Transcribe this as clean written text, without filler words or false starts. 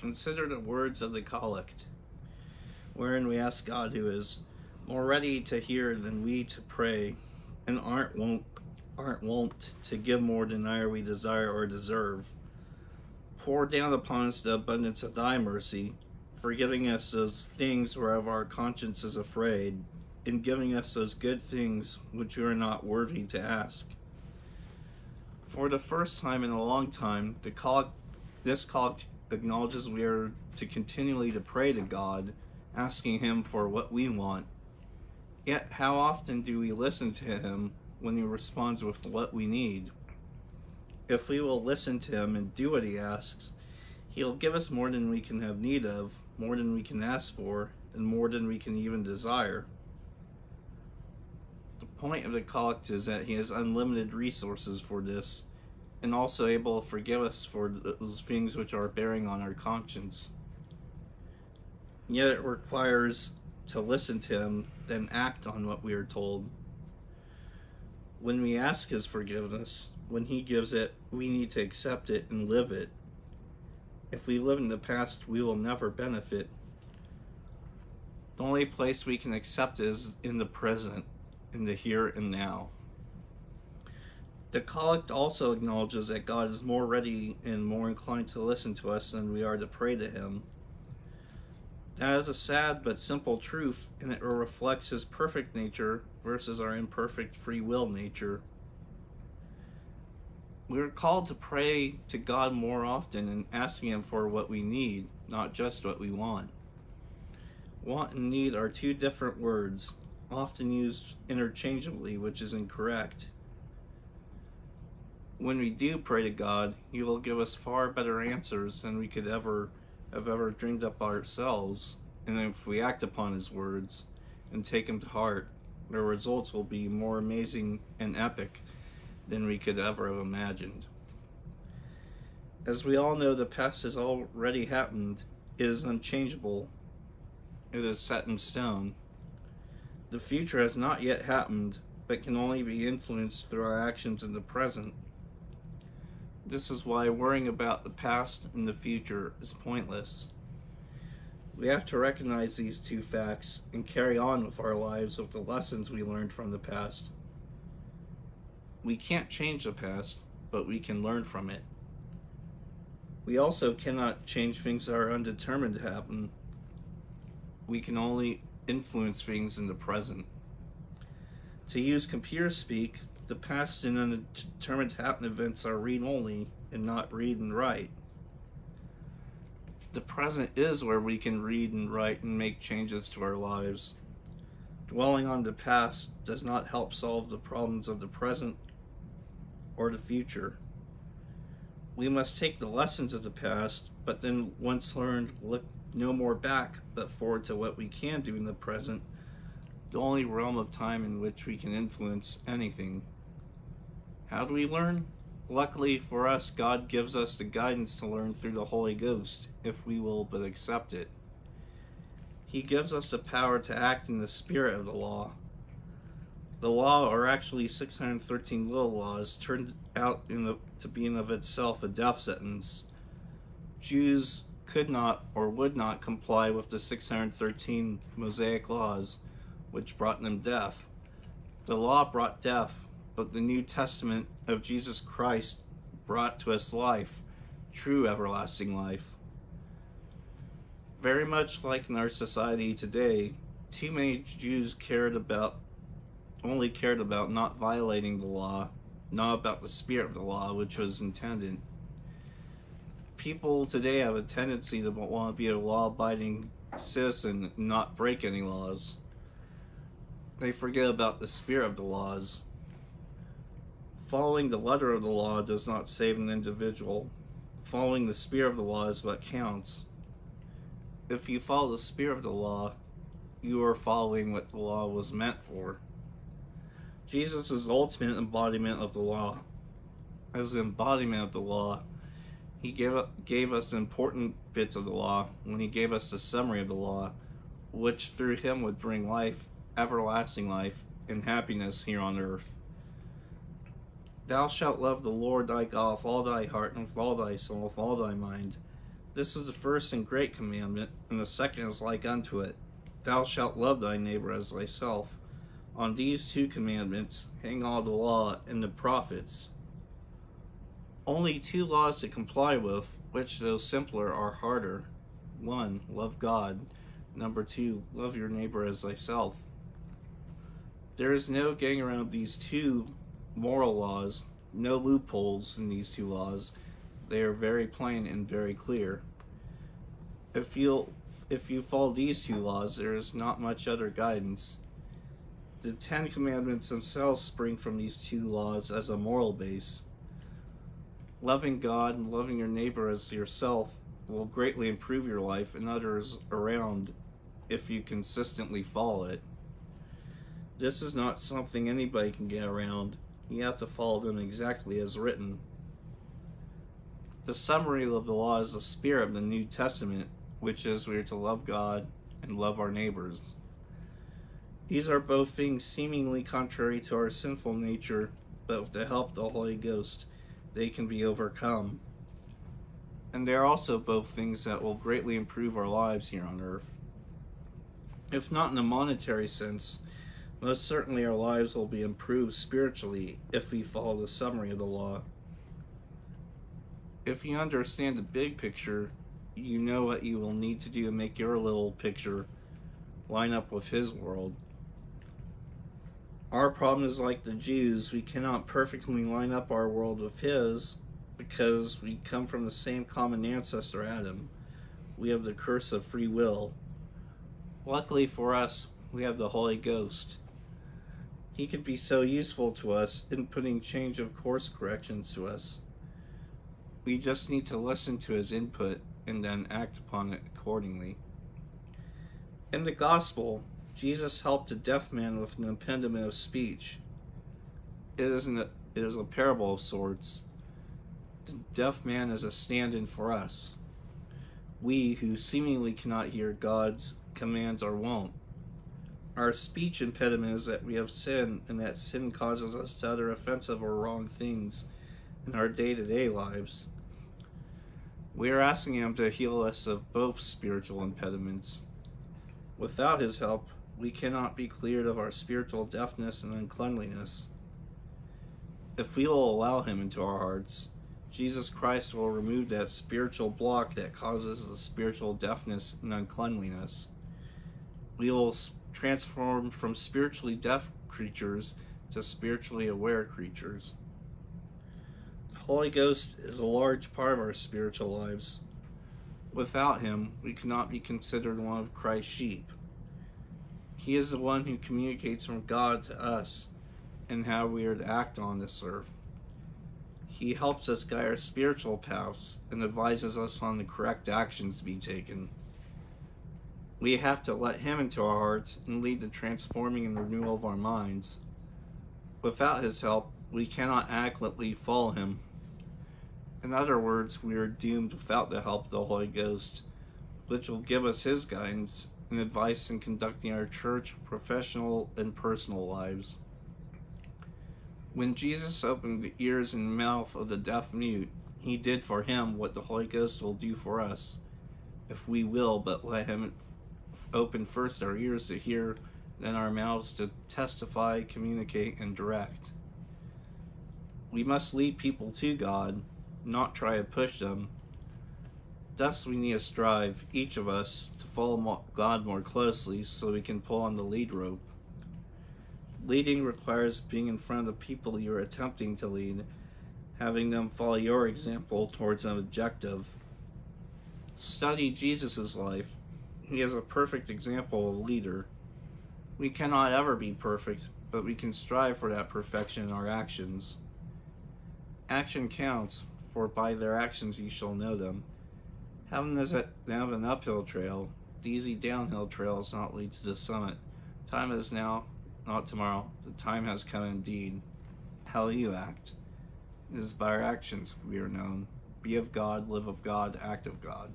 consider the words of the collect, wherein we ask God, who is more ready to hear than we to pray, and aren't wont to give more than we desire or deserve. Pour down upon us the abundance of thy mercy, forgiving us those things whereof our conscience is afraid, and giving us those good things which we are not worthy to ask. For the first time in a long time, this collect acknowledges we are to continually to pray to God, asking him for what we want. Yet how often do we listen to him when he responds with what we need? If we will listen to him and do what he asks, he'll give us more than we can have need of, more than we can ask for, and more than we can even desire. The point of the collect is that he has unlimited resources for this, and also able to forgive us for those things which are bearing on our conscience. Yet it requires to listen to him, then act on what we are told. When we ask his forgiveness, when he gives it, we need to accept it and live it. If we live in the past, we will never benefit. The only place we can accept it is in the present, in the here and now. The collect also acknowledges that God is more ready and more inclined to listen to us than we are to pray to him. That is a sad but simple truth, and it reflects his perfect nature versus our imperfect free will nature. We are called to pray to God more often and asking him for what we need, not just what we want. Want and need are two different words, often used interchangeably, which is incorrect. When we do pray to God, he will give us far better answers than we could have ever dreamed up ourselves. And if we act upon his words and take them to heart, the results will be more amazing and epic than we could ever have imagined. As we all know, the past has already happened. It is unchangeable. It is set in stone. The future has not yet happened, but can only be influenced through our actions in the present. This is why worrying about the past and the future is pointless. We have to recognize these two facts and carry on with our lives with the lessons we learned from the past. We can't change the past, but we can learn from it. We also cannot change things that are undetermined to happen. We can only influence things in the present. To use computer speak, the past and undetermined to happen events are read-only and not read and write. The present is where we can read and write and make changes to our lives. Dwelling on the past does not help solve the problems of the present or the future. We must take the lessons of the past, but then once learned, look no more back, but forward to what we can do in the present, the only realm of time in which we can influence anything. How do we learn? Luckily for us, God gives us the guidance to learn through the Holy Ghost, if we will but accept it. He gives us the power to act in the spirit of the law. The law are actually 613 little laws turned out to be in of itself a death sentence. Jews could not or would not comply with the 613 Mosaic laws, which brought them death. The law brought death, but the New Testament of Jesus Christ brought to us life, true everlasting life. Very much like in our society today, too many Jews only cared about not violating the law, not about the spirit of the law, which was intended. People today have a tendency to want to be a law-abiding citizen and not break any laws. They forget about the spirit of the laws. Following the letter of the law does not save an individual. Following the spirit of the law is what counts. If you follow the spirit of the law, you are following what the law was meant for. Jesus is the ultimate embodiment of the law. As the embodiment of the law, he gave us the important bits of the law when he gave us the summary of the law, which through him would bring life, everlasting life, and happiness here on earth. Thou shalt love the Lord thy God with all thy heart, and with all thy soul, and with all thy mind. This is the first and great commandment, and the second is like unto it. Thou shalt love thy neighbor as thyself. On these two commandments hang all the law and the prophets. Only two laws to comply with, which though simpler are harder. 1. Love God. 2. Love your neighbor as thyself. There is no getting around these two moral laws, no loopholes in these two laws. They are very plain and very clear. If you follow these two laws, there is not much other guidance. The 10 Commandments themselves spring from these two laws as a moral base. Loving God and loving your neighbor as yourself will greatly improve your life and others around if you consistently follow it. This is not something anybody can get around. You have to follow them exactly as written. The summary of the law is the spirit of the New Testament, which is we are to love God and love our neighbors. These are both things seemingly contrary to our sinful nature, but with the help of the Holy Ghost, they can be overcome. And they are also both things that will greatly improve our lives here on earth. If not in a monetary sense, most certainly our lives will be improved spiritually if we follow the summary of the law. If you understand the big picture, you know what you will need to do to make your little picture line up with His world. Our problem is like the Jews. We cannot perfectly line up our world with His because we come from the same common ancestor, Adam. We have the curse of free will. Luckily for us, we have the Holy Ghost. He can be so useful to us in putting change of course corrections to us. We just need to listen to His input and then act upon it accordingly. In the Gospel, Jesus helped a deaf man with an impediment of speech. It is a parable of sorts. The deaf man is a stand-in for us. We, who seemingly cannot hear God's commands or won't. Our speech impediment is that we have sin, and that sin causes us to utter offensive or wrong things in our day-to-day lives. We are asking Him to heal us of both spiritual impediments. Without His help, we cannot be cleared of our spiritual deafness and uncleanliness. If we will allow Him into our hearts, Jesus Christ will remove that spiritual block that causes the spiritual deafness and uncleanliness. We will transform from spiritually deaf creatures to spiritually aware creatures. The Holy Ghost is a large part of our spiritual lives. Without Him, we cannot be considered one of Christ's sheep. He is the one who communicates from God to us and how we are to act on this earth. He helps us guide our spiritual paths and advises us on the correct actions to be taken. We have to let Him into our hearts and lead the transforming and renewal of our minds. Without His help, we cannot adequately follow Him. In other words, we are doomed without the help of the Holy Ghost, which will give us His guidance and advice in conducting our church, professional, and personal lives. When Jesus opened the ears and mouth of the deaf mute, He did for him what the Holy Ghost will do for us, if we will but let Him open first our ears to hear, then our mouths to testify, communicate, and direct. We must lead people to God, not try to push them. Thus we need to strive, each of us, to follow God more closely so we can pull on the lead rope. Leading requires being in front of the people you are attempting to lead, having them follow your example towards an objective. Study Jesus' life. He is a perfect example of a leader. We cannot ever be perfect, but we can strive for that perfection in our actions. Action counts, for by their actions you shall know them. Heaven is an uphill trail. The easy downhill trail does not lead to the summit. Time is now, not tomorrow. The time has come indeed. How you act. It is by our actions we are known. Be of God, live of God, act of God.